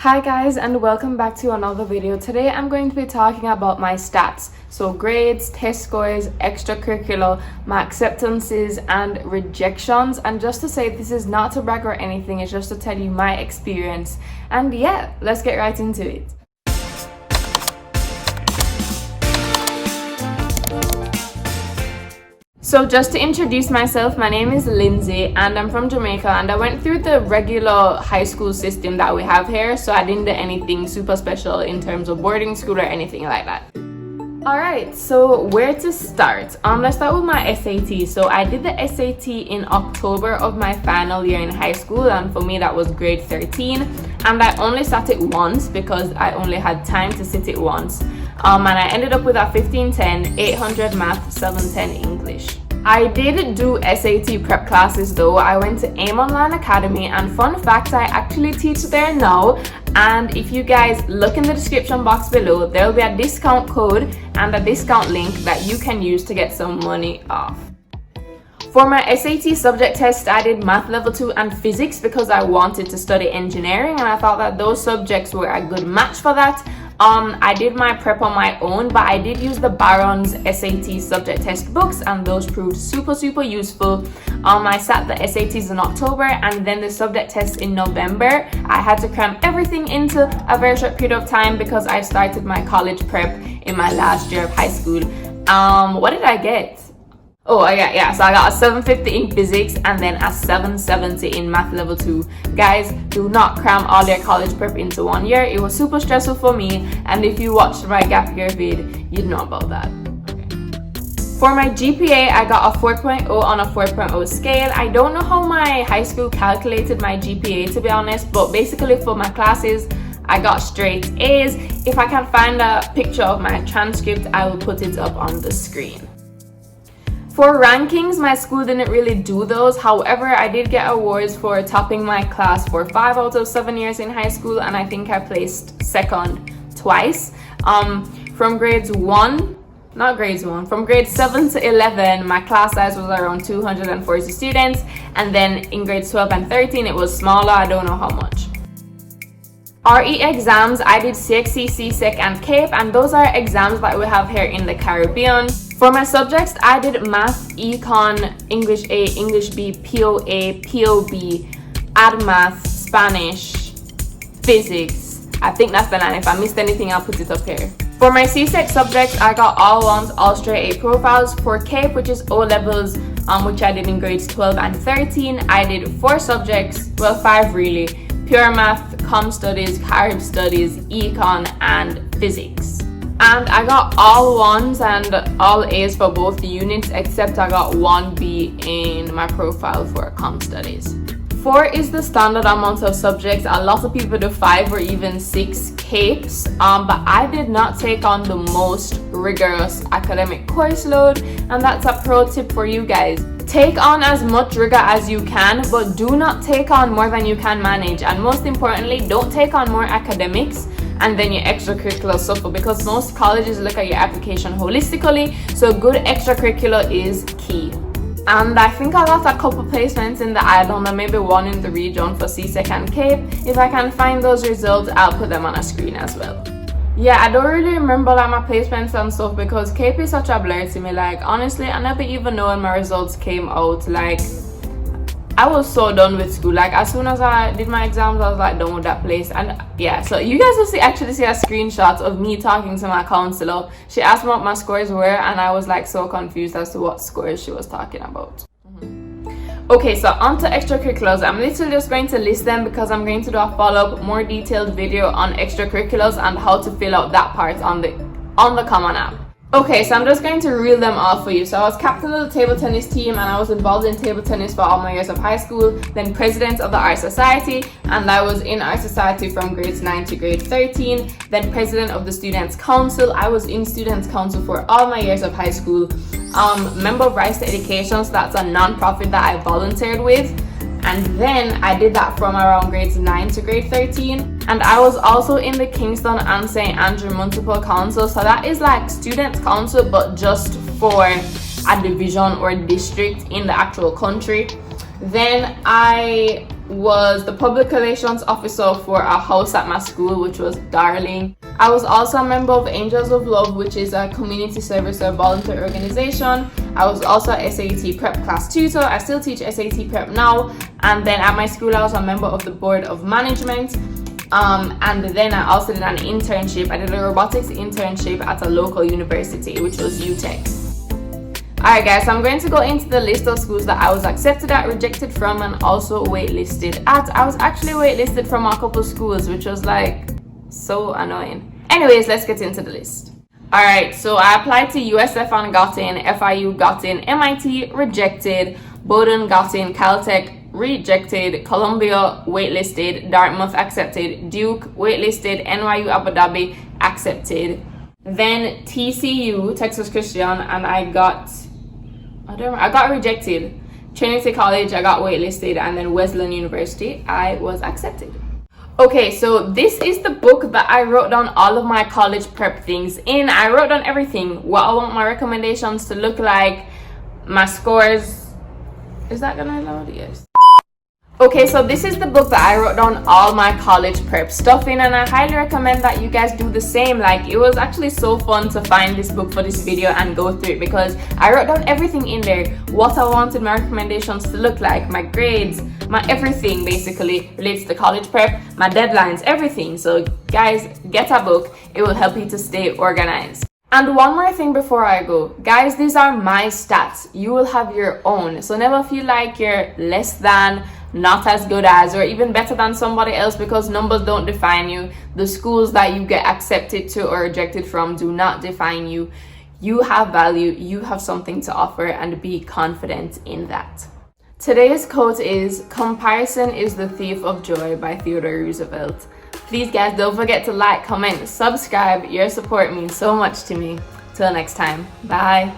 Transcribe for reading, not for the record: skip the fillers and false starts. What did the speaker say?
Hi guys, and welcome back to another video. Today I'm going to be talking about my stats, so grades, test scores, extracurricular, my acceptances and rejections. And just to say, this is not to brag or anything, it's just to tell you my experience. And yeah, let's get right into it. So just to introduce myself, my name is Lindsay and I'm from Jamaica, and I went through the regular high school system that we have here, so I didn't do anything super special in terms of boarding school or anything like that. Alright, so where to start? Let's start with my SAT. So I did the SAT in October of my final year in high school, and for me that was grade 13, and I only sat it once because I only had time to sit it once. And I ended up with a 1510, 800 math, 710 English. I did do SAT prep classes though. I went to AIM Online Academy, and fun fact, I actually teach there now. And if you guys look in the description box below, there will be a discount code and a discount link that you can use to get some money off. For my SAT subject test, I did math level 2 and physics because I wanted to study engineering, and I thought that those subjects were a good match for that. I did my prep on my own, but I did use the Baron's SAT subject test books, and those proved super useful. I sat the SATs in October and then the subject tests in November. I had to cram everything into a very short period of time because I started my college prep in my last year of high school. What did I get? Oh, yeah, so I got a 750 in physics and then a 770 in math level 2. Guys, do not cram all your college prep into 1 year. It was super stressful for me, and if you watched my gap year vid, you'd know about that. Okay. For my GPA, I got a 4.0 on a 4.0 scale. I don't know how my high school calculated my GPA, to be honest, but basically for my classes, I got straight A's. If I can find a picture of my transcript, I will put it up on the screen. For rankings, my school didn't really do those. However, I did get awards for topping my class for 5 out of 7 years in high school, and I think I placed second twice. From grade 7 to 11, my class size was around 240 students, and then in grades 12 and 13, it was smaller. I don't know how much. RE exams, I did CXC, CSEC, and CAPE, and those are exams that we have here in the Caribbean. For my subjects, I did math, econ, English A, English B, POA, POB, add math, Spanish, physics. I think that's the 9. If I missed anything, I'll put it up here. For my CSEC subjects, I got all ones, all straight A profiles. For CAPE, which is O levels, which I did in grades 12 and 13, I did 4 subjects, well 5 really: pure math, comm studies, Carib studies, econ, and physics. And I got all 1s and all A's for both the units, except I got 1 B in my profile for comm studies. 4 is the standard amount of subjects. A lot of people do 5 or even 6 CAPEs, but I did not take on the most rigorous academic course load, and that's a pro tip for you guys. Take on as much rigor as you can, but do not take on more than you can manage. And most importantly, don't take on more academics and then your extracurricular suffer, because most colleges look at your application holistically, so good extracurricular is key. And I think I got a couple placements in the island and maybe 1 in the region for CSEC and CAPE. If I can find those results, I'll put them on a screen as well. Yeah, I don't really remember like my placements and stuff because CAPE is such a blur to me. Like honestly, I never even know when my results came out. Like I was so done with school. Like as soon as I did my exams, I was like done with that place. And yeah, so you guys will actually see a screenshot of me talking to my counselor. She asked me what my scores were, and I was like so confused as to what scores she was talking about. Okay, so on to extracurriculars. I'm literally just going to list them because I'm going to do a follow-up, more detailed video on extracurriculars and how to fill out that part on the Common App. Okay, so I'm just going to reel them off for you. So I was captain of the table tennis team, and I was involved in table tennis for all my years of high school, then president of the art society, and I was in art society from grades 9 to grade 13, then president of the students council. I was in students council for all my years of high school. Member of Rights to Education, so that's a non-profit that I volunteered with. And then I did that from around grades 9 to grade 13. And I was also in the Kingston and St. Andrew Municipal Council. So that is like students council, but just for a division or district in the actual country. Then I was the public relations officer for a house at my school, which was darling. I was also a member of Angels of Love, which is a community service or volunteer organization. I was also a SAT prep class tutor. I still teach SAT prep now. And then at my school, I was a member of the board of management. And then I also did an internship. I did a robotics internship at a local university, which was UTech. Alright guys, so I'm going to go into the list of schools that I was accepted at, rejected from, and also waitlisted at. I was actually waitlisted from a couple schools, which was like so annoying. Anyways, let's get into the list. Alright, so I applied to USF and got in, FIU got in, MIT rejected, Bowdoin got in, Caltech rejected, Columbia waitlisted, Dartmouth accepted, Duke waitlisted, NYU Abu Dhabi accepted. Then TCU, Texas Christian, and I got rejected. Trinity College, I got waitlisted, and then Wesleyan University, I was accepted. Okay, so this is the book that I wrote down all of my college prep things in. I wrote down everything, what I want my recommendations to look like, my scores. Is that gonna load? Yes. Okay, so this is the book that I wrote down all my college prep stuff in, and I highly recommend that you guys do the same. Like, it was actually so fun to find this book for this video and go through it, because I wrote down everything in there, what I wanted my recommendations to look like, my grades, my everything basically relates to college prep, my deadlines, everything. So guys, get a book, it will help you to stay organized. And one more thing before I go, guys, these are my stats. You will have your own, so never feel like you're less than, not as good as, or even better than somebody else, because numbers don't define you. The schools that you get accepted to or rejected from do not define you. You have value, you have something to offer, and be confident in that. Today's quote is, "Comparison is the thief of joy" by Theodore Roosevelt. Please guys, don't forget to like, comment, subscribe. Your support means so much to me. Till next time, bye.